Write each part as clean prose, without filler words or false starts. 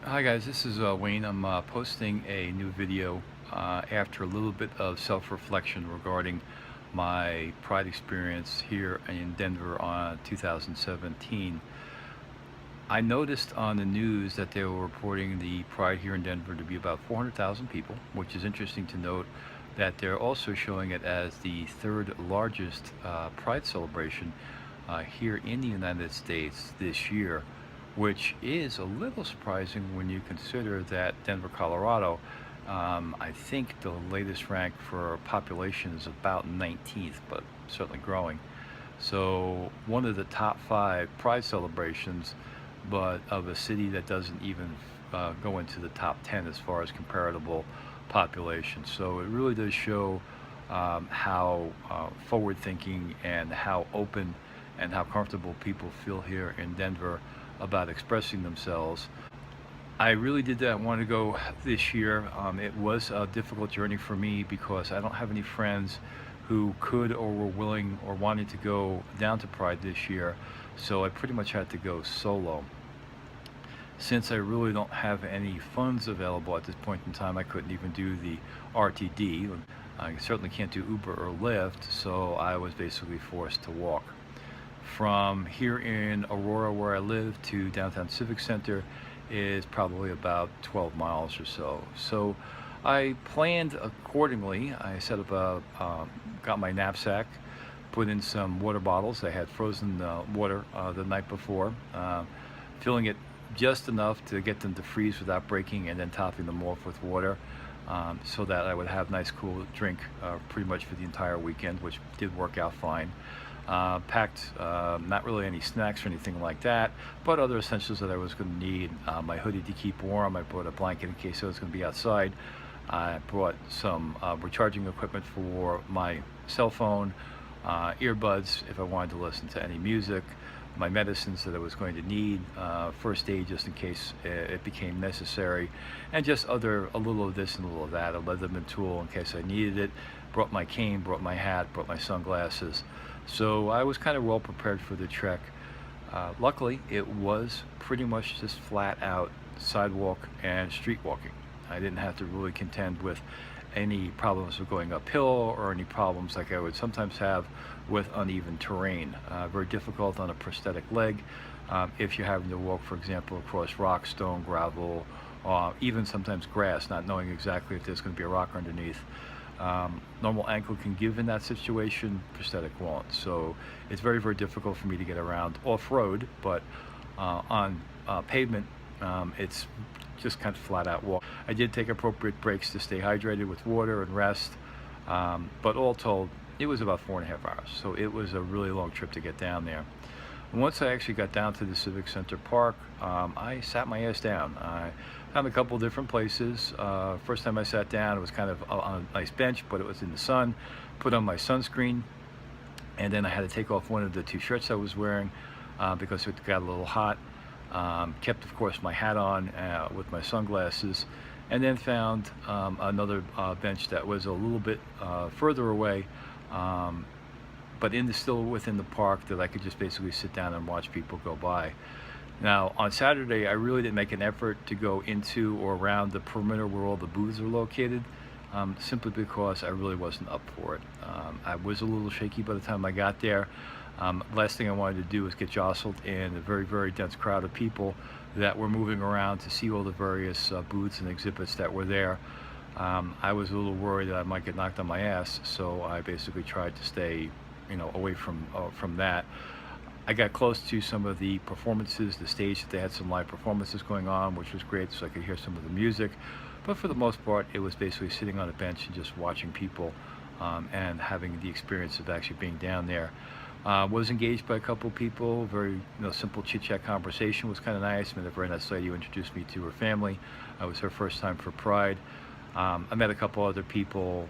Hi guys, this is Wayne. I'm posting a new video after a little bit of self-reflection regarding my Pride experience here in Denver on 2017. I noticed on the news that they were reporting the Pride here in Denver to be about 400,000 people, which is interesting to note that they're also showing it as the third largest Pride celebration here in the United States this year, which is a little surprising when you consider that Denver, Colorado, I think the latest rank for population is about 19th, but certainly growing. So one of the top five Pride celebrations, but of a city that doesn't even go into the top 10 as far as comparable population. So it really does show how forward thinking and how open and how comfortable people feel here in Denver about expressing themselves. I really did that want to go this year. It was a difficult journey for me because I don't have any friends who could or were willing or wanted to go down to Pride this year, so I pretty much had to go solo. Since I really don't have any funds available at this point in time, I couldn't even do the RTD. I certainly can't do Uber or Lyft, so I was basically forced to walk. From here in Aurora, where I live, to downtown Civic Center is probably about 12 miles or so. So I planned accordingly. I set up got my knapsack, put in some water bottles. I had frozen water the night before, filling it just enough to get them to freeze without breaking, and then topping them off with water, so that I would have nice cool drink pretty much for the entire weekend, which did work out fine. Packed not really any snacks or anything like that, but other essentials that I was going to need. My hoodie to keep warm. I brought a blanket in case I was going to be outside. I brought some recharging equipment for my cell phone, earbuds if I wanted to listen to any music, my medicines that I was going to need, first aid just in case it became necessary, and just a little of this and a little of that, a Leatherman tool in case I needed it. Brought my cane, brought my hat, brought my sunglasses. So I was kind of well prepared for the trek. Luckily, it was pretty much just flat out sidewalk and street walking. I didn't have to really contend with any problems with going uphill or any problems like I would sometimes have with uneven terrain. Very difficult on a prosthetic leg if you're having to walk, for example, across rock, stone, gravel, even sometimes grass, not knowing exactly if there's going to be a rock underneath. Normal ankle can give in that situation, prosthetic won't. So it's very, very difficult for me to get around off-road, but on pavement, it's just kind of flat out walk. I did take appropriate breaks to stay hydrated with water and rest, but all told, it was about 4.5 hours. So it was a really long trip to get down there. And once I actually got down to the Civic Center Park, I sat my ass down. I found a couple different places. First time I sat down, it was kind of on a nice bench, but it was in the sun. Put on my sunscreen, and then I had to take off one of the two shirts I was wearing because it got a little hot. Kept, of course, my hat on with my sunglasses, and then found another bench that was a little bit further away, but still within the park, that I could just basically sit down and watch people go by. Now, on Saturday, I really didn't make an effort to go into or around the perimeter where all the booths are located, simply because I really wasn't up for it. I was a little shaky by the time I got there. Last thing I wanted to do was get jostled in a very, very dense crowd of people that were moving around to see all the various booths and exhibits that were there. I was a little worried that I might get knocked on my ass, so I basically tried to stay, away from that. I got close to some of the performances, the stage that they had some live performances going on, which was great, so I could hear some of the music. But for the most part, it was basically sitting on a bench and just watching people and having the experience of actually being down there. Was engaged by a couple people. Very simple chit-chat conversation was kind of nice. I met a very nice lady who introduced me to her family. It was her first time for Pride. I met a couple other people,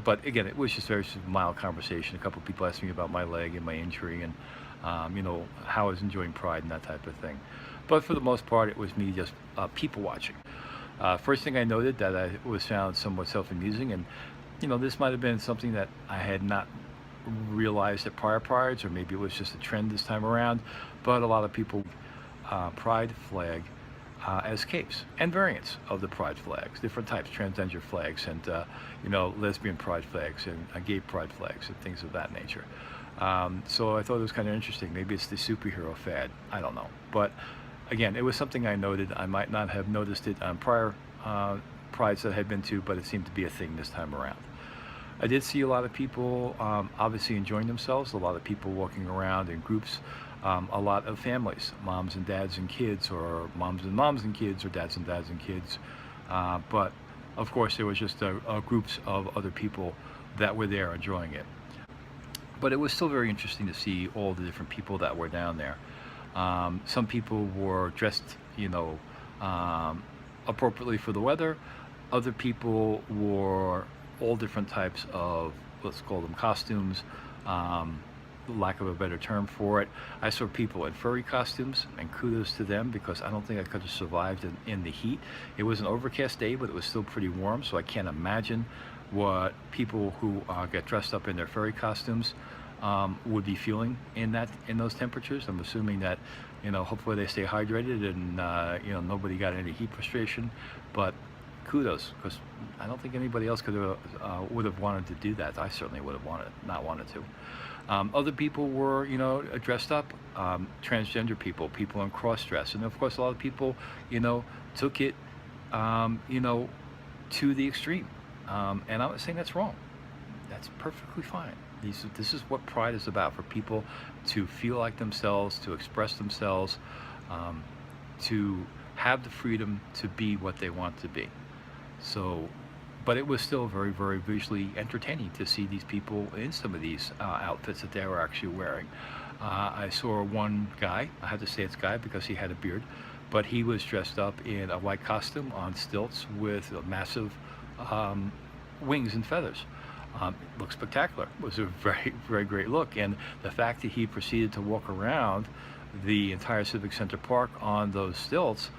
but again, it was just very mild conversation. A couple of people asked me about my leg and my injury, and how I was enjoying Pride and that type of thing. But for the most part, it was me just people watching. First thing I noted that I was found somewhat self-amusing, and this might have been something that I had not realized at prior prides, or maybe it was just a trend this time around, but a lot of people pride flag as capes and variants of the pride flags, different types, transgender flags, and lesbian pride flags, and gay pride flags, and things of that nature. So I thought it was kind of interesting. Maybe it's the superhero fad. I don't know. But again, it was something I noted. I might not have noticed it on prior prides that I had been to, but it seemed to be a thing this time around. I did see a lot of people obviously enjoying themselves, a lot of people walking around in groups, a lot of families, moms and dads and kids, or moms and kids, or dads and kids. But of course, there was just groups of other people that were there enjoying it. But it was still very interesting to see all the different people that were down there. Some people were dressed, appropriately for the weather. Other people wore all different types of, let's call them costumes, lack of a better term for it. I saw people in furry costumes, and kudos to them, because I don't think I could have survived in the heat. It was an overcast day, but it was still pretty warm, so I can't imagine what people who get dressed up in their furry costumes would be feeling in those temperatures. I'm assuming that, hopefully they stay hydrated and nobody got any heat frustration. But kudos, because I don't think anybody else would have wanted to do that. I certainly would have not wanted to. Other people were, dressed up, transgender people in cross-dress, and of course a lot of people, took it, to the extreme. And I'm not saying that's wrong. That's perfectly fine. This is what pride is about, for people to feel like themselves, to express themselves, to have the freedom to be what they want to be. So, but it was still very, very visually entertaining to see these people in some of these outfits that they were actually wearing. I saw one guy, I had to say it's guy because he had a beard, but he was dressed up in a white costume on stilts with massive wings and feathers. It looked spectacular. It was a very, very great look. And the fact that he proceeded to walk around the entire Civic Center Park on those stilts,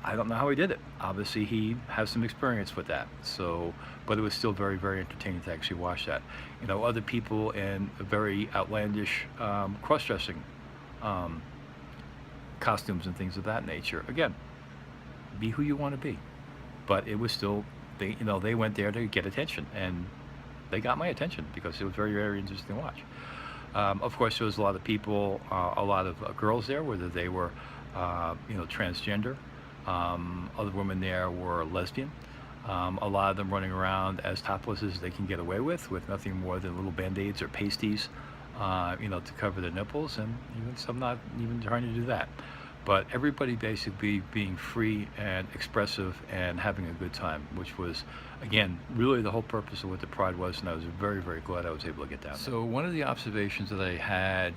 I don't know how he did it. Obviously, he has some experience with that. So, but it was still very, very entertaining to actually watch that. Other people in very outlandish cross-dressing costumes and things of that nature. Again, be who you want to be. But it was still, they went there to get attention, and they got my attention because it was very, very interesting to watch. Of course, there was a lot of people, a lot of girls there, whether they were, transgender. Other women there were lesbian. A lot of them running around as topless as they can get away with nothing more than little band-aids or pasties, to cover their nipples, and even some not even trying to do that. But everybody basically being free and expressive and having a good time, which was, again, really the whole purpose of what the Pride was, and I was very, very glad I was able to get down there. So one of the observations that I had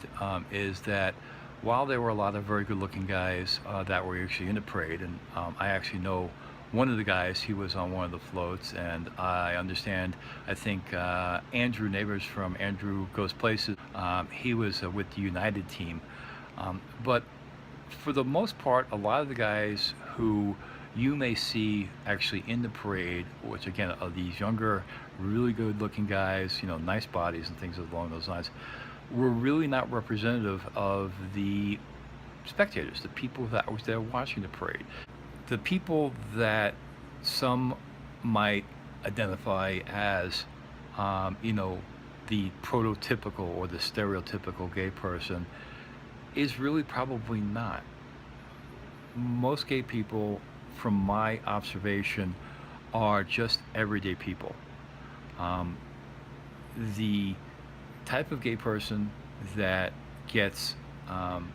is that while there were a lot of very good-looking guys that were actually in the parade, and I actually know one of the guys, he was on one of the floats, and I understand, I think Andrew Neighbors from Andrew Goes Places, he was with the United team. But for the most part, a lot of the guys who you may see actually in the parade, which again are these younger, really good-looking guys, nice bodies and things along those lines, were really not representative of the spectators, the people that was there watching the parade. The people that some might identify as, the prototypical or the stereotypical gay person is really probably not. Most gay people, from my observation, are just everyday people. The type of gay person that gets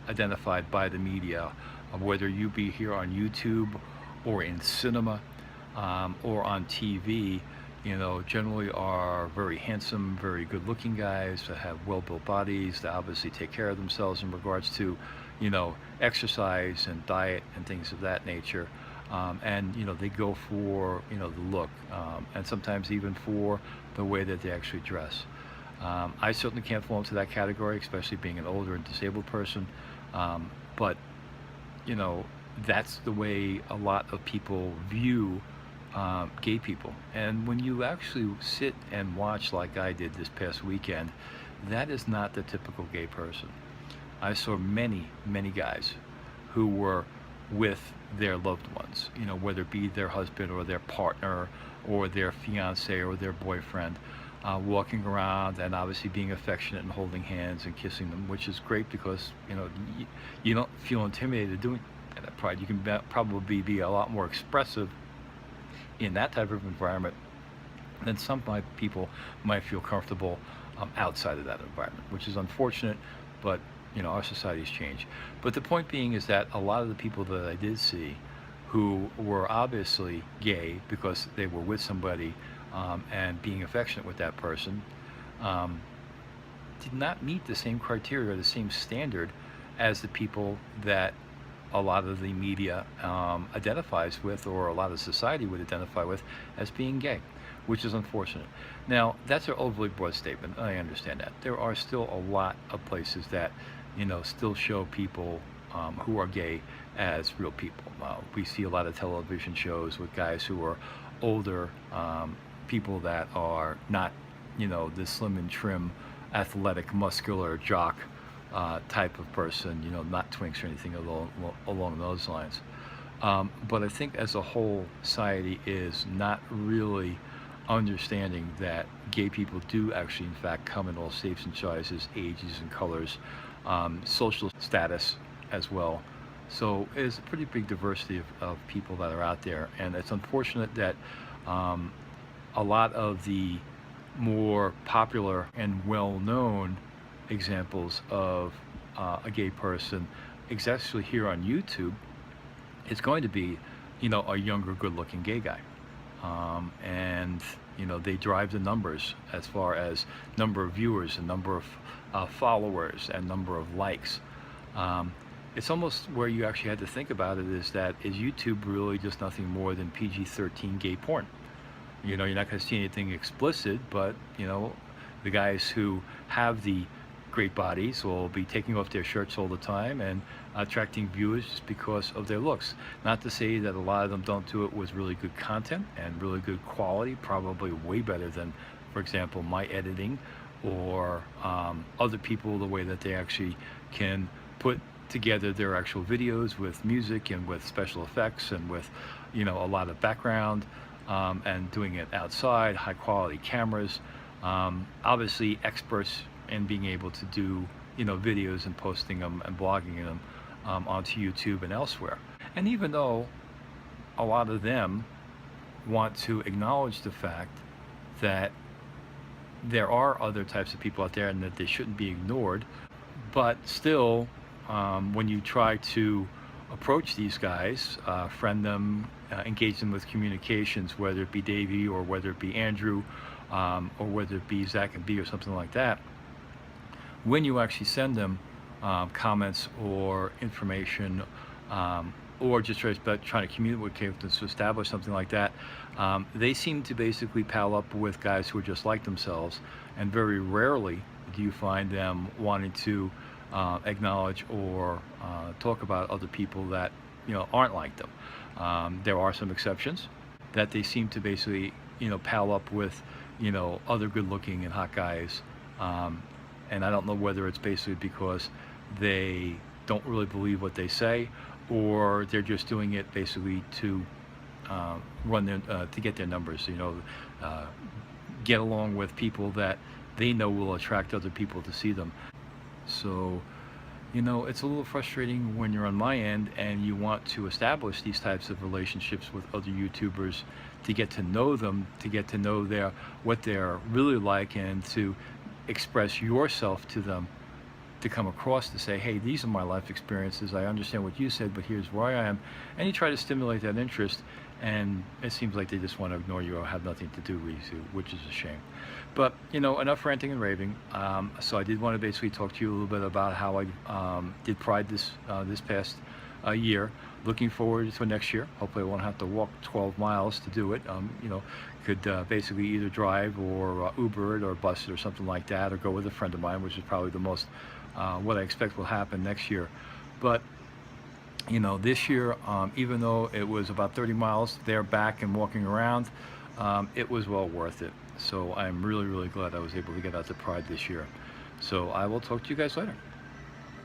identified by the media, whether you be here on YouTube or in cinema or on TV, generally are very handsome, very good-looking guys that have well-built bodies, that obviously take care of themselves in regards to, exercise and diet and things of that nature. And they go for the look, and sometimes even for the way that they actually dress. I certainly can't fall into that category, especially being an older and disabled person. But that's the way a lot of people view gay people. And when you actually sit and watch like I did this past weekend, that is not the typical gay person. I saw many, many guys who were, with their loved ones, whether it be their husband or their partner or their fiance or their boyfriend, walking around and obviously being affectionate and holding hands and kissing them, which is great because you don't feel intimidated doing that pride. You can probably be a lot more expressive in that type of environment than people might feel comfortable outside of that environment, which is unfortunate, but our society's changed. But the point being is that a lot of the people that I did see who were obviously gay because they were with somebody and being affectionate with that person um, did not meet the same criteria or the same standard as the people that a lot of the media identifies with, or a lot of society would identify with, as being gay, which is unfortunate. Now, that's an overly broad statement. I understand that. There are still a lot of places that, still show people who are gay as real people. We see a lot of television shows with guys who are older, people that are not, the slim and trim, athletic, muscular jock type of person, not twinks or anything along those lines. But I think as a whole, society is not really understanding that gay people do actually, in fact, come in all shapes and sizes, ages and colors, social status as well. So it's a pretty big diversity of people that are out there, and it's unfortunate that a lot of the more popular and well-known examples of a gay person, especially here on YouTube, is going to be, a younger, good-looking gay guy, and they drive the numbers as far as number of viewers and number of followers and number of likes. It's almost where you actually had to think about it is YouTube really just nothing more than PG-13 gay porn? You're not going to see anything explicit, but the guys who have the great bodies will be taking off their shirts all the time and attracting viewers just because of their looks. Not to say that a lot of them don't do it with really good content and really good quality, probably way better than, for example, my editing or other people, the way that they actually can put together their actual videos with music and with special effects and with a lot of background, and doing it outside, high quality cameras, obviously experts in being able to do videos and posting them and blogging them onto YouTube and elsewhere. And even though a lot of them want to acknowledge the fact that there are other types of people out there and that they shouldn't be ignored, but still, when you try to approach these guys, friend them, engage them with communications, whether it be Davey or whether it be Andrew, or whether it be Zach and B or something like that, when you actually send them comments or information, or just trying to communicate with them to establish something like that, they seem to basically pal up with guys who are just like themselves, and very rarely do you find them wanting to acknowledge or talk about other people that aren't like them. There are some exceptions that they seem to basically pal up with other good-looking and hot guys, and I don't know whether it's basically because they don't really believe what they say, or they're just doing it basically to to get their numbers, get along with people that they know will attract other people to see them. So, it's a little frustrating when you're on my end and you want to establish these types of relationships with other YouTubers, to get to know them, to get to know what they're really like, and to express yourself to them, to come across to say, hey, these are my life experiences, I understand what you said, but here's where I am. And you try to stimulate that interest, and it seems like they just want to ignore you or have nothing to do with you, which is a shame. But enough ranting and raving. So I did want to basically talk to you a little bit about how I did Pride this past year. Looking forward to next year. Hopefully I won't have to walk 12 miles to do it. Could basically either drive or Uber it or bus it or something like that, or go with a friend of mine, which is probably the most what I expect will happen next year. But this year, even though it was about 30 miles there, back, and walking around, it was well worth it. So I'm really, really glad I was able to get out to Pride this year. So I will talk to you guys later.